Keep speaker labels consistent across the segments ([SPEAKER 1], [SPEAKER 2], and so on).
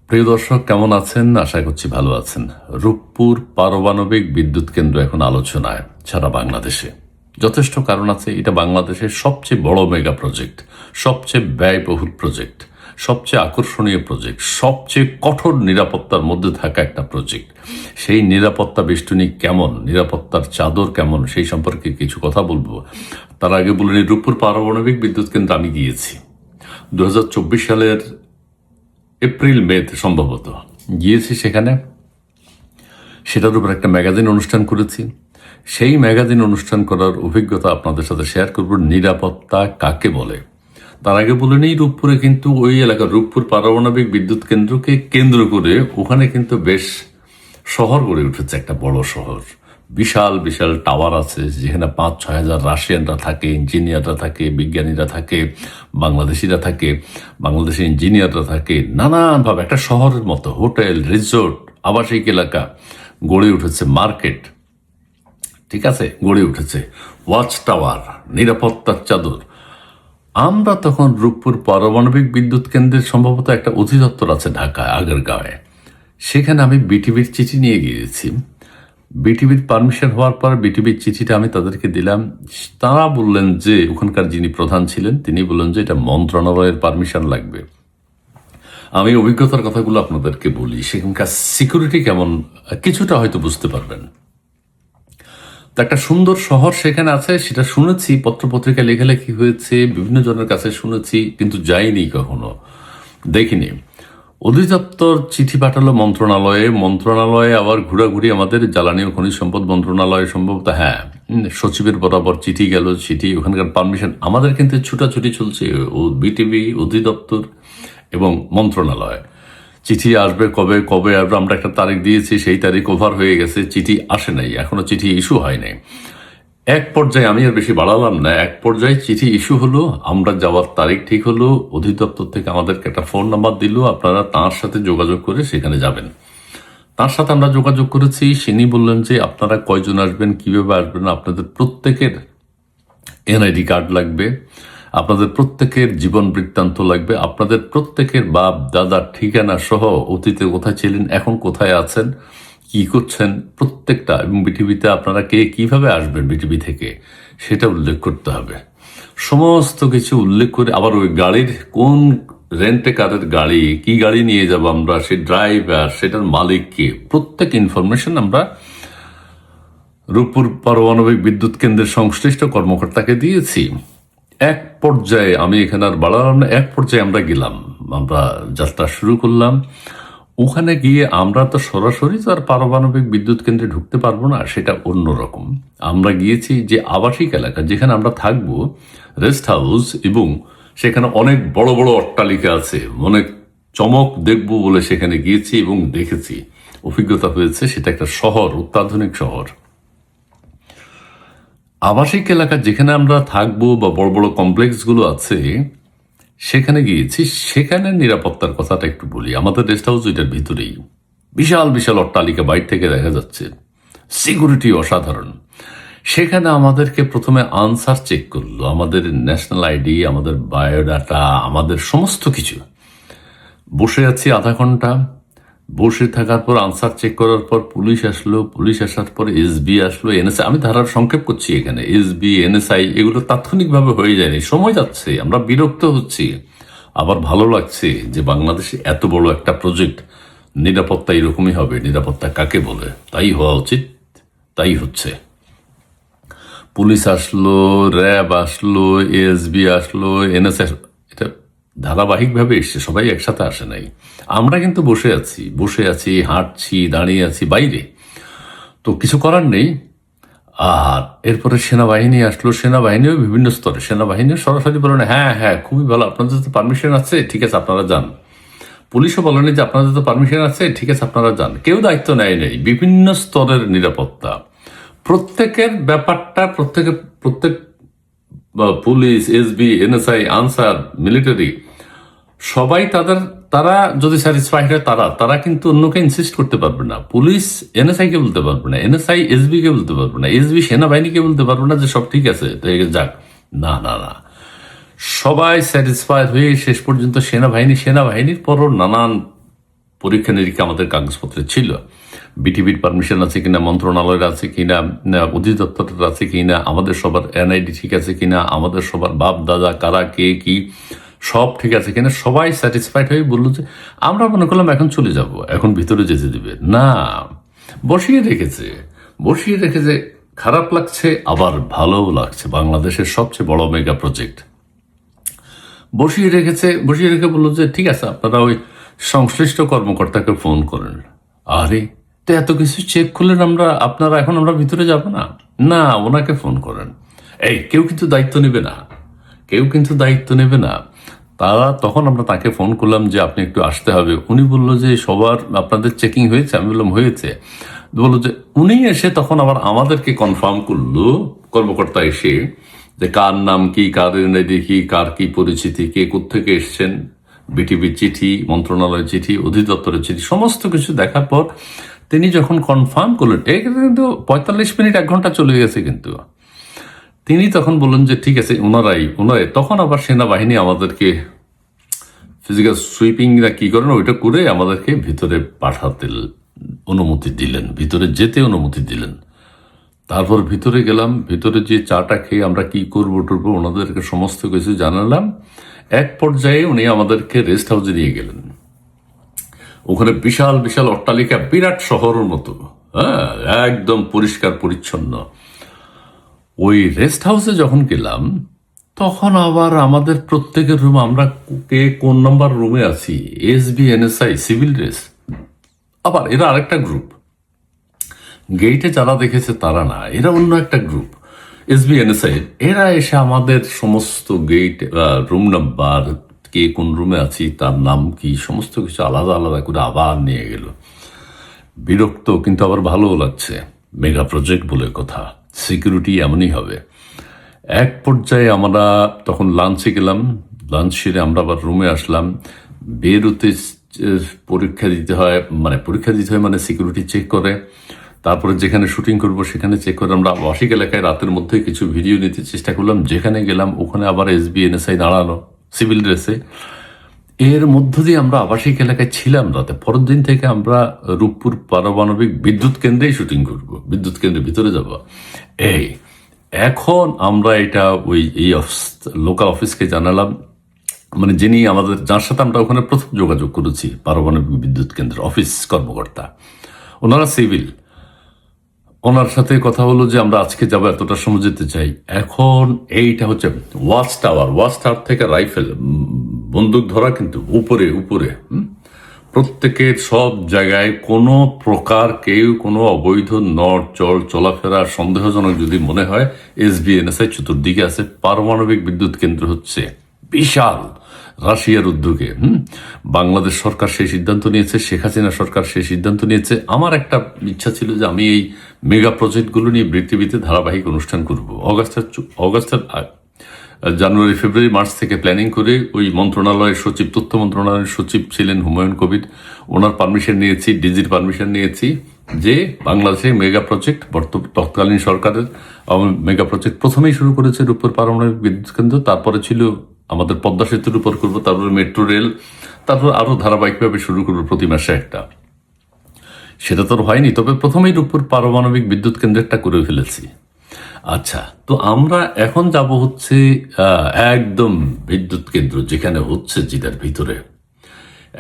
[SPEAKER 1] প্রিয় দর্শক, কেমন আছেন? আশা করছি ভালো আছেন। রূপপুর পারমাণবিক বিদ্যুৎ কেন্দ্র এখন আলোচনায় সারা বাংলাদেশে। যথেষ্ট কারণ আছে। এটা বাংলাদেশের সবচেয়ে বড় মেগা প্রজেক্ট, সবচেয়ে ব্যয়বহুল প্রজেক্ট, সবচেয়ে আকর্ষণীয় প্রজেক্ট, সবচেয়ে কঠোর নিরাপত্তার মধ্যে থাকা একটা প্রজেক্ট। সেই নিরাপত্তা বেষ্টনী কেমন, নিরাপত্তার চাদর কেমন, সেই সম্পর্কে কিছু কথা বলবো। তার আগে বলে নিই, রূপপুর পারমাণবিক বিদ্যুৎ কেন্দ্র আমি গিয়েছি 2024 সালের এপ্রিল মেতে সম্ভবত গিয়েছি সেখানে। সেটার উপর একটা ম্যাগাজিন অনুষ্ঠান করেছি। সেই ম্যাগাজিন অনুষ্ঠান করার অভিজ্ঞতা আপনাদের সাথে শেয়ার করব। নিরাপত্তা কাকে বলে তার আগে বলে নেই, রূপপুরে কিন্তু ওই এলাকার রূপপুর পারমাণবিক বিদ্যুৎ কেন্দ্রকে কেন্দ্র করে ওখানে কিন্তু বেশ শহর গড়ে উঠেছে, একটা বড় শহর। বিশাল বিশাল টাওয়ার আছে, যেখানে 5-6 হাজার রাশিয়ানরা থাকে, ইঞ্জিনিয়াররা থাকে, বিজ্ঞানীরা থাকে, বাংলাদেশিরা থাকে, বাংলাদেশি ইঞ্জিনিয়াররা থাকে। নানানভাবে একটা শহরের মতো হোটেল, রিসোর্ট, আবাসিক এলাকা গড়ে উঠেছে, মার্কেট, ঠিক আছে, গড়ে উঠেছে, ওয়াচ টাওয়ার, নিরাপত্তার চাদর। আমরা তখন রূপপুর পারমাণবিক বিদ্যুৎ কেন্দ্রের সম্ভবত একটা অধিদপ্তর আছে ঢাকায়, আগারগাঁওয়ে। সেখানে আমি বিটিভির চিঠি নিয়ে গিয়েছি। বিটিভির পারমিশন হওয়ার পর বিটিভির চিঠিটা আমি তাদেরকে দিলাম। তারা বললেন যে, ওখানকার যিনি প্রধান ছিলেন তিনি বললেন যে এটা মন্ত্রণালয়ের পারমিশন লাগবে। আমি অভিজ্ঞতার কথাগুলো আপনাদেরকে বলি। সেখানকার সিকিউরিটি কেমন কিছুটা হয়তো বুঝতে পারবেন। তো একটা সুন্দর শহর সেখানে আছে, সেটা শুনেছি, পত্রপত্রিকায় লেখালেখি হয়েছে, বিভিন্ন জনের কাছে শুনেছি, কিন্তু যাইনি, কখনো দেখিনি। অধিদপ্তর চিঠি পাঠালো মন্ত্রণালয়ে আবার ঘোরাঘুরি, আমাদের জ্বালানি ও খনিজ সম্পদ মন্ত্রণালয় সম্ভবত, হ্যাঁ, সচিবের বরাবর চিঠি গেল, চিঠি, ওখানকার পারমিশন। আমাদের কিন্তু ছুটাছুটি চলছে, ও বিটিভি, অধিদপ্তর এবং মন্ত্রণালয়। চিঠি আসবে কবে কবে আসবে, আমরা একটা তারিখ দিয়েছি, সেই তারিখ ওভার হয়ে গেছে, চিঠি আসে নাই, এখনো চিঠি ইস্যু হয় নাই। এক পর্যায়ে, আমি আর বেশি বাড়ালাম না, এক পর্যায়ে চিঠি ইস্যু হলো, আমরা যাওয়ার তারিখ ঠিক হলো, অধিদপ্তর থেকে আমাদেরকে একটা ফোন নাম্বার দিল, আপনারা তাঁর সাথে যোগাযোগ করে সেখানে যাবেন। তার সাথে আমরা যোগাযোগ করেছি। তিনি বললেন যে আপনারা কয়জন আসবেন, কিভাবে আসবেন, আপনাদের প্রত্যেকের এনআইডি কার্ড লাগবে, আপনাদের প্রত্যেকের জীবন বৃত্তান্ত লাগবে, আপনাদের প্রত্যেকের বাপ দাদার ঠিকানা সহ, অতীতে কোথায় ছিলেন, এখন কোথায় আছেন, কি করছেন, প্রত্যেকটা, এবং বিটিভিতে আপনারা কে কিভাবে আসবেন বিটিভি থেকে সেটা উল্লেখ করতে হবে। সমস্ত কিছু উল্লেখ করে, আবার ওই গাড়ির কোন রেন্টে কারের গাড়ি, কি গাড়ি নিয়ে যাব আমরা, সে ড্রাইভার, সেটার মালিক কে, প্রত্যেক ইনফরমেশন আমরা রূপপুর পারমাণবিক বিদ্যুৎ কেন্দ্রের সংশ্লিষ্ট কর্মকর্তাকে দিয়েছি। এক পর্যায়ে, আমি এখানে আর বাড়ালাম না, এক পর্যায়ে আমরা গেলাম, আমরা যাত্রা শুরু করলাম। ওখানে গিয়ে আমরা তো সরাসরি তো আর পারমাণবিক বিদ্যুৎ কেন্দ্রে ঢুকতে পারবো না, সেটা অন্যরকম। আমরা গিয়েছি যে আবাসিক এলাকা যেখানে আমরা থাকবো, রেস্ট হাউস, এবং সেখানে অনেক বড় বড় অট্টালিকা আছে, অনেক চমক দেখবো বলে সেখানে গিয়েছি এবং দেখেছি, অভিজ্ঞতা হয়েছে। সেটা একটা শহর, অত্যাধুনিক শহর। আবাসিক এলাকা যেখানে আমরা থাকবো বা বড় বড় কমপ্লেক্সগুলো আছে সেখানে গিয়েছি। সেখানে নিরাপত্তার কথাটা একটু বলি। আমাদের রেস্ট হাউস ওইটার ভিতরেই, বিশাল বিশাল অট্টালিকা বাইর থেকে দেখা যাচ্ছে, সিকিউরিটি অসাধারণ। সেখানে আমাদেরকে প্রথমে আনসার চেক করলো, আমাদের ন্যাশনাল আইডি, আমাদের বায়োডাটা, আমাদের সমস্ত কিছু। বসে আছি আধা ঘন্টা, বসে থাকার পর আনসার চেক করার পর পুলিশ আসলো, পুলিশ আসার পর এসবি আসলো, এনএসআই, আমি ধারার সংক্ষেপ করছি এখানে, এসবি, এনএসআই, এগুলো তাৎক্ষণিকভাবে হয়ে যায়নি, সময় যাচ্ছে, আমরা বিরক্ত হচ্ছি। আবার ভালো লাগছে যে বাংলাদেশে এত বড় একটা প্রজেক্ট, নিরাপত্তা এরকমই হবে। নিরাপত্তা কাকে বলে, তাই হওয়া উচিত, তাই হচ্ছে। পুলিশ আসলো, র্যাব আসলো, এসবি আসলো, এনএসআই, এটা ধারাবাহিকভাবে এসছে, সবাই একসাথে আসে নাই। আমরা কিন্তু বসে আছি, হাঁটছি, দাঁড়িয়ে আছি বাইরে, তো কিছু করার নেই। আর এরপরে সেনাবাহিনী আসলো, সেনাবাহিনীও বিভিন্ন স্তরে, সেনাবাহিনীও সরাসরি বলেন হ্যাঁ হ্যাঁ খুবই ভালো, আপনাদের তো পারমিশন আছে, ঠিক আছে আপনারা যান। পুলিশও বলেনি যে আপনাদের তো পারমিশন আছে, ঠিক আছে আপনারা যান। কেউ দায়িত্ব নেয় নেই। বিভিন্ন স্তরের নিরাপত্তা, প্রত্যেকের ব্যাপারটা, প্রত্যেক police, SB, NSI, answer, military, সবাই তারা যদি স্যাটিসফাইড হয়, তারা কিন্তু অন্যকে ইনসিস্ট করতে পারবে না। পুলিশ এনএসআই কে বলতে পারবে না, এনএসআই এসবি কে বলতে পারবে না, এসবি সেনাবাহিনীকে বলতে পারবে না যে সব ঠিক আছে তো যাক। না না না, সবাই স্যাটিসফাইড হয়ে শেষ পর্যন্ত সেনাবাহিনীর পরও নানান পরীক্ষা নিরীক্ষা আমাদের কাগজপত্রে ছিল। বিটিভির পারমিশন আছে কিনা, মন্ত্রণালয়ের আছে কিনা, অধিদপ্তরের আছে কিনা, আমাদের সবার এনআইডি ঠিক আছে কিনা, আমাদের সবার বাপ দাদা কারা কে কি সব ঠিক আছে কিনা, সবাই স্যাটিসফাইড হয়ে বললো যে আমরা মনে করলাম এখন চলে যাব, এখন ভিতরে যেতে দিবে না। বসিয়ে রেখেছে। খারাপ লাগছে আবার ভালোও লাগছে। বাংলাদেশের সবচেয়ে বড় মেগা প্রজেক্ট বসিয়ে রেখে বললো যে ঠিক আছে, আপনারা ওই সংশ্লিষ্ট কর্মকর্তাকে ফোন করেন। আরে তো এত কিছু চেক করলেন আপনারা, এখন আমরা ভিতরে যাব না? না, ওনাকে ফোন করেন। কেউ কিন্তু দায়িত্ব নেবে না। তখন আমরা তাকে ফোন করলাম যে আপনি একটু আসতে হবে। উনি বললো যে সবার আপনাদের চেকিং হয়েছে? আমি বললাম হয়েছে। বললো যে উনি এসে তখন আবার আমাদেরকে কনফার্ম করলো, কর্মকর্তা এসে, যে কার নাম কি, কার এনআইডি কি, কার কি পরিচিতি, কে কোত্থেকে এসছেন, বিটিভির চিঠি, মন্ত্রণালয়ের চিঠি, অধিদপ্তরের চিঠি, সমস্ত কিছু দেখার পর তিনি যখন কনফার্ম করলেন, কিন্তু 45 মিনিট 1 ঘন্টা চলে গেছে, কিন্তু তিনি তখন বললেন যে ঠিক আছে, ওনারাই তখন আবার সেনাবাহিনী আমাদেরকে ফিজিক্যাল সুইপিং না কি করেন ওইটা করে আমাদেরকে ভিতরে পাঠাতে অনুমতি দিলেন, ভিতরে যেতে অনুমতি দিলেন। তারপর ভিতরে গেলাম, ভিতরে যে চাটা খেয়ে আমরা কি করবো টরবো ওনাদেরকে সমস্ত কিছু জানালাম। এক পর্যায়ে উনি আমাদেরকে রেস্ট হাউসে নিয়ে গেলেন। ওখানে বিশাল বিশাল অট্টালিকা, বিরাট শহরের মতো, হ্যাঁ, একদম পরিষ্কার পরিচ্ছন্ন। ওই রেস্ট হাউসে যখন গেলাম তখন আবার আমাদের প্রত্যেকের রুম, আমরা কে কোন নাম্বার রুমে আছি, এসবি, এনএসআই, সিভিল ড্রেস। আবার এরা আরেকটা গ্রুপ, গেইটে যারা দেখেছে তারা না, এরা অন্য একটা গ্রুপ, এসবি, এনএসআই। এরা এসে আমাদের সমস্ত গেট, রুম নাম্বার, কে কোন রুমে আছি, তার নাম কি, সমস্ত কিছু আলাদা আলাদা করে আবার নিয়ে গেল। বিরক্ত, কিন্তু আবার ভালোও লাগছে। মেগা প্রজেক্ট বলে কথা, সিকিউরিটি এমনই হবে। এক পর্যায়ে আমরা তখন লাঞ্চে গেলাম, লাঞ্চ সেরে আমরা আবার রুমে আসলাম। বেরোতে পরীক্ষা দিতে হয় মানে সিকিউরিটি চেক করে, তারপরে যেখানে শুটিং করব সেখানে চেক করে। আমরা আবাসিক এলাকায় রাতের মধ্যে কিছু ভিডিও নিতে চেষ্টা করলাম, যেখানে গেলাম ওখানে আবার এসবি, এনএসআই দাঁড়ানো সিভিল ড্রেসে। এর মধ্য দিয়ে আমরা আবাসিক এলাকায় ছিলাম রাতে। পরের দিন থেকে আমরা রূপপুর পারমাণবিক বিদ্যুৎ কেন্দ্রেই শুটিং করব, বিদ্যুৎ কেন্দ্রের ভিতরে যাব। এখন আমরা এটা এই লোকাল অফিসকে জানালাম, মানে যার সাথে আমরা ওখানে প্রথম যোগাযোগ করেছি, পারমাণবিক বিদ্যুৎ কেন্দ্রের অফিস কর্মকর্তা, ওনারা সিভিল। ওনার সাথে কথা হলো যে আমরা আজকে যাবো, এতটার সময় যেতে চাই। এখন এইটা হচ্ছে ওয়াচ টাওয়ার থেকে রাইফেল, বন্দুক ধরা, কিন্তু উপরে প্রত্যেকের সব জায়গায় কোনো প্রকার কেউ কোনো অবৈধ চলাফেরা সন্দেহজনক যদি মনে হয়, এসবি, এনএসআই চতুর্দিকে আছে। পারমাণবিক বিদ্যুৎ কেন্দ্র হচ্ছে বিশাল, রাশিয়ার উদ্যোগে। বাংলাদেশ সরকার সেই সিদ্ধান্ত নিয়েছে, শেখ হাসিনা সরকার সেই সিদ্ধান্ত নিয়েছে। আমার একটা ইচ্ছা ছিল যে আমি এই মেগা প্রজেক্টগুলো নিয়ে পৃথিবীতে ধারাবাহিক অনুষ্ঠান করব। অগাস্টের জানুয়ারি, ফেব্রুয়ারি, মার্চ থেকে প্ল্যানিং করে ওই মন্ত্রণালয়ের সচিব, তথ্য মন্ত্রণালয়ের সচিব ছিলেন হুমায়ুন কবির, ওনার পারমিশন নিয়েছি, ডিজির পারমিশন নিয়েছি, যে বাংলাদেশে মেগা প্রজেক্ট তৎকালীন সরকারের মেগা প্রজেক্ট প্রথমেই শুরু করেছে রূপপুর পারমাণবিক বিদ্যুৎ কেন্দ্র, তারপরে ছিল আমাদের পদ্মা সেতুর উপর করবো, তারপরে মেট্রো রেল, তারপর আরো ধারাবাহিকভাবে শুরু করবো প্রতি মাসে একটা। সেটা তো হয়নি, তবে প্রথমেই রূপপুর পারমাণবিক বিদ্যুৎ কেন্দ্রটা করে ফেলেছি। আচ্ছা, তো আমরা এখন যাব হচ্ছে একদম বিদ্যুৎ কেন্দ্র যেখানে হচ্ছে, যেটার ভিতরে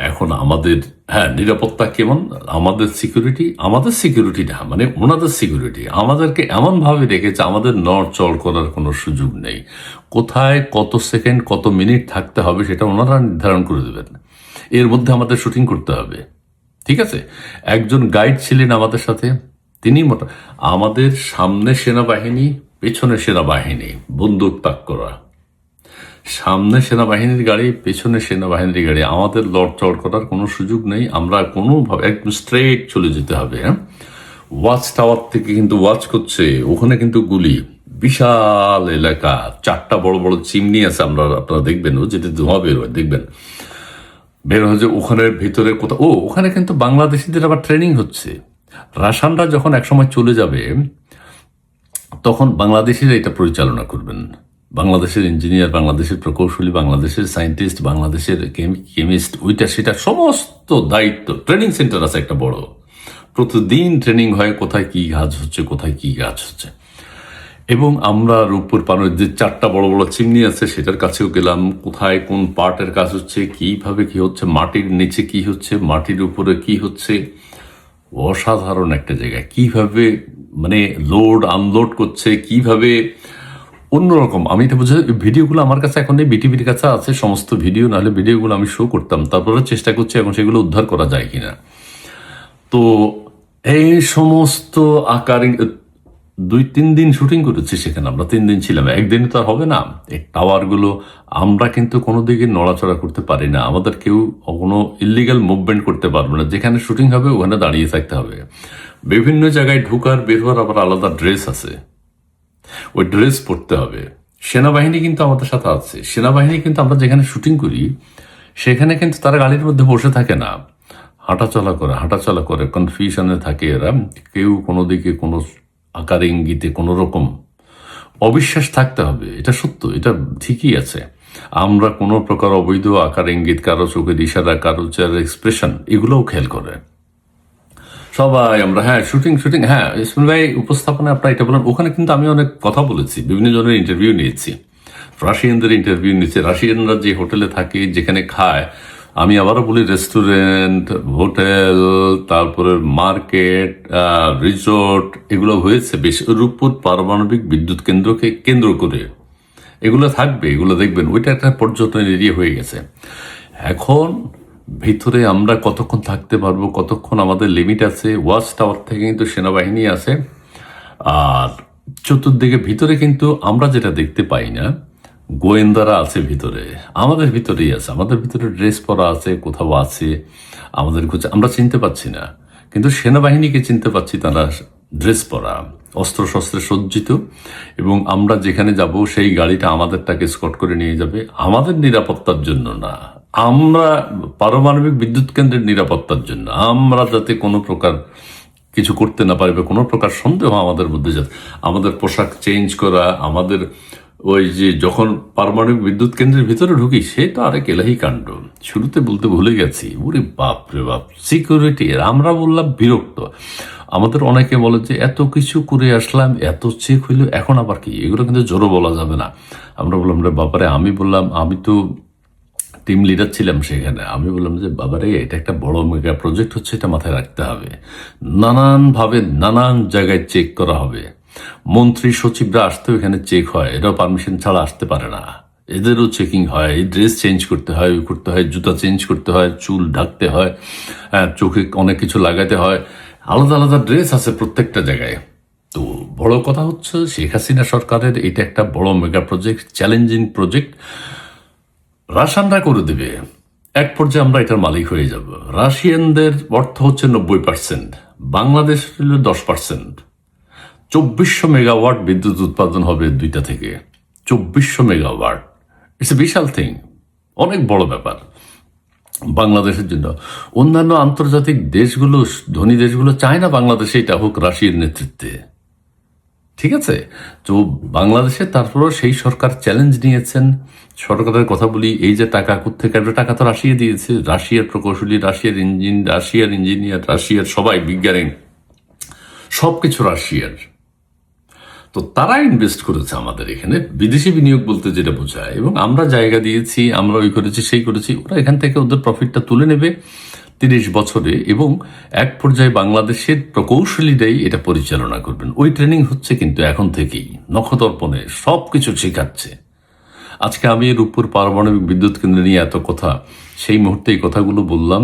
[SPEAKER 1] এখন আমাদের নিরাপত্তা কেমন, আমাদের সিকিউরিটি না, মানে ওনাদের সিকিউরিটি আমাদেরকে এমন ভাবে রেখেছে, আমাদের নড়চড় করার কোনো সুযোগ নেই। কোথায় কত সেকেন্ড কত মিনিট থাকতে হবে সেটা ওনারা নির্ধারণ করে দেবেন। এর মধ্যে আমাদের শুটিং করতে হবে, ঠিক আছে। একজন গাইড ছিলেন আমাদের সাথে, তিনি আমাদের সামনে সেনাবাহিনী, পেছনে সেনাবাহিনী, বন্দুক তাক করা, সামনে সেনাবাহিনীর গাড়ি, পেছনে সেনাবাহিনীর গাড়ি, আমাদের লড়চড় করার কোনো সুযোগ নেই। আমরা কোনোভাবে একদম স্ট্রেট চলে যেতে হবে। ওয়াচ টাওয়ার থেকে কিন্তু ওয়াচ করছে, ওখানে কিন্তু গুলি, বিশাল এলাকা, 4টা বড় বড় চিমনি আছে, আপনারা দেখবেন, ও যেটা ধোঁয়া বের হয় দেখবেন, বের হচ্ছে ওখানের ভিতরে কোথাও। ওখানে কিন্তু বাংলাদেশিদের আবার ট্রেনিং হচ্ছে। রাশানরা যখন একসময় চলে যাবে তখন বাংলাদেশিরা এটা পরিচালনা করবেন। বাংলাদেশের ইঞ্জিনিয়ার, বাংলাদেশের প্রকৌশলী, বাংলাদেশের সায়েন্টিস্ট, বাংলাদেশের কেমিস্ট, ওইটা সেটা সমস্ত দায়িত্ব। ট্রেনিং সেন্টার আছে একটা বড়, প্রতিদিন ট্রেনিং হয় কোথায় কি কাজ হচ্ছে, কোথায় কি কাজ হচ্ছে। এবং আমরা রূপপুর পানের যে 4টা বড় বড় চিমনি আছে সেটার কাছেও গেলাম, কোথায় কোন পার্টের কাজ হচ্ছে, কিভাবে কি হচ্ছে, মাটির নিচে কি হচ্ছে, মাটির উপরে কি হচ্ছে। অসাধারণ একটা জায়গা, কিভাবে মানে লোড আনলোড করছে, কিভাবে অন্যরকম। আমি এটা বুঝে, ভিডিওগুলো আমার কাছে এখন নেই, বিটিভির কাছে আছে সমস্ত ভিডিও, নাহলে ভিডিওগুলো আমি শো করতাম। তারপরে চেষ্টা করছি এখন সেগুলো উদ্ধার করা যায় কিনা। তো এই সমস্ত আকার 2-3 দিন শুটিং করেছি সেখানে, আমরা 3 দিন ছিলাম, একদিনে তো আর হবে না। এই টাওয়ারগুলো আমরা কিন্তু কোনো দিকে নড়াচড়া করতে পারি না, আমাদের কেউ কোনো ইলিগাল মুভমেন্ট করতে পারবে না। যেখানে শুটিং হবে ওখানে দাঁড়িয়ে থাকতে হবে। বিভিন্ন জায়গায় ঢুকার বের হওয়ার আবার আলাদা ড্রেস আছে, ওই ড্রেস পরতে হবে। সেনাবাহিনী কিন্তু আমাদের সাথে আছে, সেনাবাহিনী কিন্তু আমরা যেখানে শুটিং করি সেখানে কিন্তু তারা গাড়ির মধ্যে বসে থাকে না, হাঁটাচলা করে কনফিউশনে থাকে এরা। কেউ কোনো দিকে কোনো আকার ইঙ্গিতে কোনো রকম অবিশ্বাস থাকতে হবে, এটা সত্য, এটা ঠিকই আছে। আমরা কোনো প্রকার অবৈধ আকার ইঙ্গিত, কারো চোখের ইশারা, কারো চেহারার এক্সপ্রেশন, এগুলোও খেয়াল করে সবাই। আমরা হ্যাঁ শুটিং, হ্যাঁ ইসমাইল ভাই উপস্থাপনা আপনার এটা বলেন। ওখানে কিন্তু আমি অনেক কথা বলেছি, বিভিন্ন জনের ইন্টারভিউ নিয়েছি, রাশিয়ানদের ইন্টারভিউ নিয়েছি। রাশিয়ানরা যে হোটেলে থাকে, যেখানে খায়, আমি আবারও বলি রেস্টুরেন্ট, হোটেল, তারপরে মার্কেট, রিসোর্ট, এগুলো হয়েছে বেশ রূপপুর পারমাণবিক বিদ্যুৎ কেন্দ্রকে কেন্দ্র করে। এগুলো থাকবে, এগুলো দেখবেন, ওইটা একটা পর্যটন এরিয়া হয়ে গেছে। এখন ভিতরে আমরা কতক্ষণ থাকতে পারবো, কতক্ষণ আমাদের লিমিট আছে। ওয়াচ টাওয়ার থেকে কিন্তু সেনাবাহিনী আছে, আর চতুর্দিকে ভিতরে কিন্তু আমরা যেটা দেখতে পাই না, গোয়েন্দারা আছে ভিতরে, আমাদের ভিতরেই আছে, আমাদের ভিতরে ড্রেস পরা আছে, কোথাও আছে, আমাদের আমরা চিনতে পারছি না, কিন্তু সেনাবাহিনীকে চিনতে পারছি, তারা ড্রেস পরা, অস্ত্র শস্ত্রে সজ্জিত। এবং আমরা যেখানে যাব সেই গাড়িটা আমাদেরটাকে স্কট করে নিয়ে যাবে, আমাদের নিরাপত্তার জন্য না, আমরা পারমাণবিক বিদ্যুৎ কেন্দ্রের নিরাপত্তার জন্য, আমরা যাতে কোনো প্রকার কিছু করতে না পারবে, কোনো প্রকার সন্দেহ আমাদের মধ্যে যাতে, আমাদের পোশাক চেঞ্জ করা, আমাদের ওই যে যখন পারমাণবিক বিদ্যুৎ কেন্দ্রের ভিতরে ঢুকি, সে তো আরেক এলাহি কাণ্ড। শুরুতে বলতে ভুলে গেছি, ওরে বাপ রে বাপ, সিকিউরিটি। আমরা বললাম বিরক্ত। আমাদের অনেকে বলে যে এত কিছু করে আসলাম, এত চেক হইলো, এখন আবার কি, এগুলো কিন্তু জোরও বলা যাবে না। আমরা বললাম রে বাবারে, আমি বললাম, আমি তো টিম লিডার ছিলাম সেখানে, আমি বললাম যে বাবারে, এটা একটা বড় মেগা প্রজেক্ট হচ্ছে, এটা মাথায় রাখতে হবে, নানানভাবে নানান জায়গায় চেক করা হবে। মন্ত্রী সচিবরা আসতেও এখানে চেক হয়, এরাও পারমিশন ছাড়া আসতে পারে না, এদেরও চেকিং হয়, ড্রেস চেঞ্জ করতে হয়, করতে হয়, জুতা চেঞ্জ করতে হয়, চুল ঢাকতে হয়, চোখে অনেক কিছু লাগাতে হয়, আলাদা আলাদা ড্রেস আছে প্রত্যেকটা জায়গায়। তো বড় কথা হচ্ছে শেখ হাসিনা সরকারের এটা একটা বড় মেগা প্রজেক্ট, চ্যালেঞ্জিং প্রজেক্ট। রাশিয়ানরা করে দেবে, এক পর্যায়ে আমরা এটার মালিক হয়ে যাব। রাশিয়ানদের অর্থ হচ্ছে 90%, বাংলাদেশ হল 10%। 2400 মেগাওয়াট বিদ্যুৎ উৎপাদন হবে দুইটা থেকে, 2400 মেগাওয়াট। ইটস এ বিশাল থিং, অনেক বড় ব্যাপার বাংলাদেশের জন্য। অন্যান্য আন্তর্জাতিক দেশগুলো, ধনী দেশগুলো চায় না বাংলাদেশে এটা হোক রাশিয়ার নেতৃত্বে, ঠিক আছে। তো বাংলাদেশে তারপরও সেই সরকার চ্যালেঞ্জ নিয়েছেন। সরকারের কথা বলি, এই যে টাকা কোত্থেকে আসবে, টাকা তো রাশিয়া দিয়েছে, রাশিয়ার প্রকৌশলী, রাশিয়ার ইঞ্জিনিয়ার, রাশিয়ার সবাই বিজ্ঞানী, সবকিছু রাশিয়ার। তো তারা ইনভেস্ট করেছে আমাদের এখানে, বিদেশি বিনিয়োগ বলতে যেটা বোঝায়। এবং আমরা জায়গা দিয়েছি, আমরা ওই করেছি সেই করেছি, ওরা এখান থেকে ওদের প্রফিটটা তুলে নেবে 30 বছরে। এবং এক পর্যায়ে বাংলাদেশের প্রকৌশলীরাই এটা পরিচালনা করবেন। ওই ট্রেনিং হচ্ছে কিন্তু এখন থেকেই, নখদর্পণে সব কিছু শেখাচ্ছে। আজকে আমি রূপপুর পারমাণবিক বিদ্যুৎ কেন্দ্র নিয়ে এত কথা, সেই মুহূর্তে এই কথাগুলো বললাম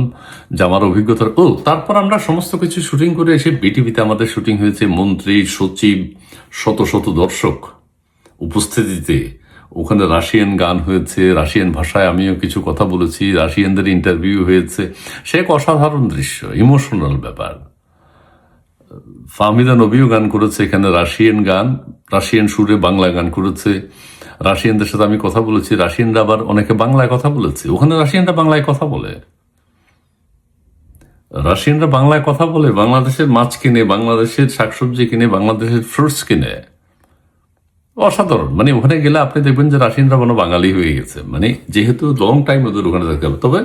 [SPEAKER 1] যে আমার অভিজ্ঞতা। তারপর আমরা সমস্ত কিছু শুটিং করে এসে বিটিভিতে আমাদের শুটিং হয়েছে, মন্ত্রী সচিব, শত শত দর্শক উপস্থিতিতে। ওখানে রাশিয়ান গান হয়েছে, রাশিয়ান ভাষায় আমিও কিছু কথা বলেছি, রাশিয়ানদের ইন্টারভিউ হয়েছে। সে এক অসাধারণ দৃশ্য, ইমোশনাল ব্যাপার। ফাহমিদা নবীও গান করেছে এখানে, রাশিয়ান গান, রাশিয়ান সুরে বাংলা গান করেছে। রাশিয়ানদের সাথে আমি কথা বলেছি, রাশিয়ানরা আবার অনেকে বাংলায় কথা বলেছে। ওখানে রাশিয়ানরা বাংলায় কথা বলে, রাশিয়ানরা বাংলায় কথা বলে, বাংলাদেশের মাছ কিনে, বাংলাদেশের শাকসবজি কিনে, বাংলাদেশের ফ্রুটস কিনে। অসাধারণ। মানে ওখানে গেলে আপনি দেখবেন যে রাশিয়ানরা মনে বাঙালি হয়ে গেছে, মানে যেহেতু লং টাইম ওদের ওখানে থাকতে হবে। তবে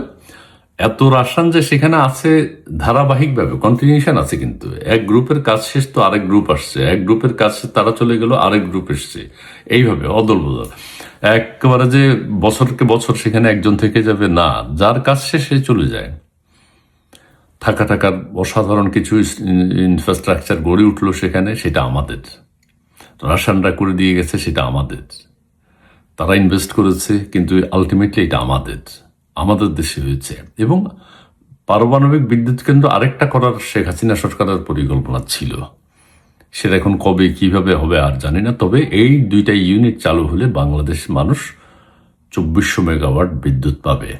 [SPEAKER 1] এত রাশিয়ান যে সেখানে আছে ধারাবাহিকভাবে কন্টিনিউশন আছে, কিন্তু এক গ্রুপের কাজ শেষ তো আরেক গ্রুপ আসছে, এক গ্রুপের কাজ শেষ তারা চলে গেল আরেক গ্রুপ এসছে, এইভাবে অদল বদল। একেবারে যে বছরকে বছর সেখানে একজন থেকে যাবে না, যার কাজ শেষ সে চলে যায়। থাকা টাকার অসাধারণ কিছু ইনফ্রাস্ট্রাকচার গড়ে উঠলো সেখানে, সেটা আমাদের। রাশিয়ানরা করে দিয়ে গেছে, সেটা আমাদের। তারা ইনভেস্ট করেছে, কিন্তু আলটিমেটলি এটা আমাদের দেশে হয়েছে। এবং পারমাণবিক বিদ্যুৎ কেন্দ্র আরেকটা করার শেখ হাসিনা সরকারের পরিকল্পনা ছিল, সেটা এখন কবে কিভাবে হবে আর জানি না। তবে এই দুইটা ইউনিট চালু হলে বাংলাদেশ মানুষ 2400 মেগাওয়াট বিদ্যুৎ পাবে।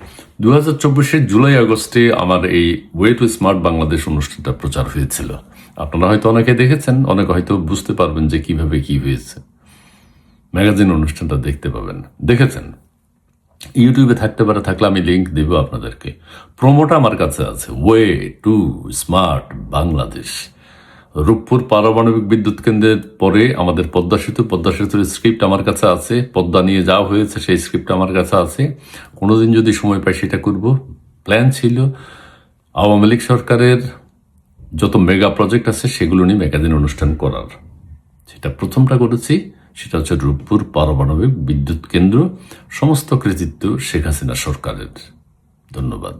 [SPEAKER 1] 2024 জুলাই আগস্টে আমার এই ওয়ে টু স্মার্ট বাংলাদেশ অনুষ্ঠানটা প্রচার হয়েছিল। আপনারা হয়তো অনেকে দেখেছেন, অনেকে হয়তো বুঝতে পারবেন যে কিভাবে কি হয়েছে। ম্যাগাজিন অনুষ্ঠানটা দেখতে পাবেন, দেখেছেন। ইউটিউবে থাকতে পারে, থাকলে আমি লিঙ্ক দেব আপনাদেরকে। প্রোমোটা আমার কাছে আছে, way to smart Bangladesh. Rooppur পারমাণবিক বিদ্যুৎ কেন্দ্রের পরে আমাদের পদ্মা সেতুর স্ক্রিপ্ট আমার কাছে আছে, পদ্মা নিয়ে যাওয়া হয়েছে, সেই স্ক্রিপ্ট আমার কাছে আছে। কোনোদিন যদি সময় পাই সেটা করব। প্ল্যান ছিল আওয়ামী লীগ সরকারের যত মেগা প্রজেক্ট আছে সেগুলো নিয়ে ম্যাগাজিন অনুষ্ঠান করার। সেটা প্রথমটা করেছি, সেটা হচ্ছে রূপপুর পারমাণবিক বিদ্যুৎ কেন্দ্র। সমস্ত কৃতিত্ব শেখ হাসিনা সরকারের। ধন্যবাদ।